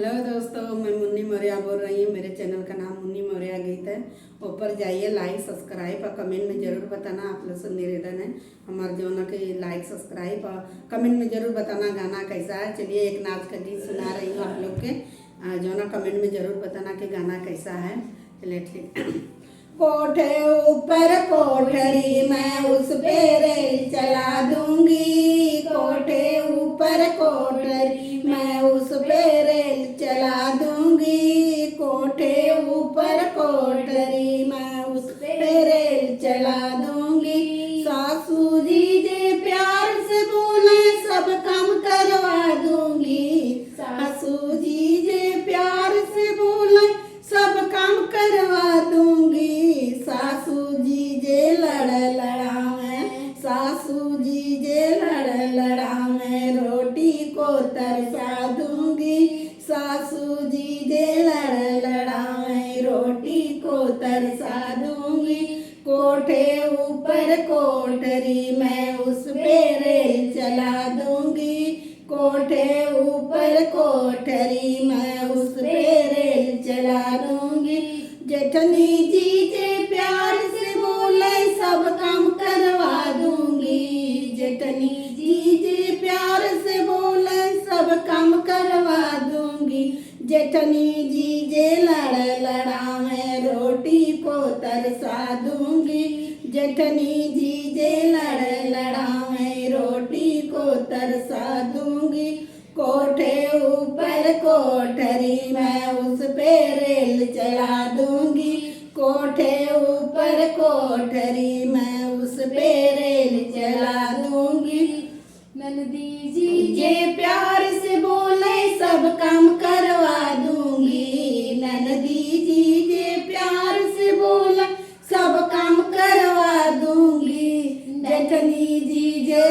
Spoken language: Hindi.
हेलो दोस्तों, मैं मुन्नी मौर्य बोल रही हूँ। मेरे चैनल का नाम मुन्नी मौर्य गीत है। ऊपर जाइए, लाइक सब्सक्राइब और कमेंट में ज़रूर बताना। आप लोग से निवेदन है हमारे जो के लाइक सब्सक्राइब और कमेंट में ज़रूर बताना गाना कैसा है। चलिए एक नाच का गीत सुना रही हूँ आप लोग के, जो कमेंट में ज़रूर बताना कि गाना कैसा है। चलिए ठीक। कोठे ऊपर कोठरी मैं उस पे रेल चला दूंगी। कोठे ऊपर कोठरी मैं उस पे रेल चला दूंगी। कोठे ऊपर कोठरी मैं उस पे रेल चला दूंगी। सासू जी जे प्यार से बोले सब काम करवा दूंगी। सासू जी जे प्यार से बोले सब काम करवा दूंगी। सासू जी जे लड़ावे, सासू जी जे लड़ावे रोटी को तरसा दूंगी। सासू जी जे लड़ावे रोटी को तरसा दूंगी। कोठे ऊपर कोठरी मैं उस पे रेल चला दूंगी। कोठे ऊपर कोठरी मैं उस पे रेल चला दूंगी। जेठनी जी जे प्यार से बोले सब काम करवा दूंगी। जेठनी जी जे प्यार से बोले सब काम करवा दूंगी। जेठनी जी जे लड़ावे रोटी को तरसा दूंगी। जेठनी जी जे लड़ावे रोटी को तरसा दूंगी। कोठे ऊपर कोठरी मैं उस पे रेल चला दूंगी। कोठे ऊपर कोठरी मैं उस पे रेल चला दूंगी। नंदी जी जे प्यार से बोले सब काम करवा दूंगी। नंदी जी जे प्यार से बोले सब काम करवा दूंगी। जेठनी जी जे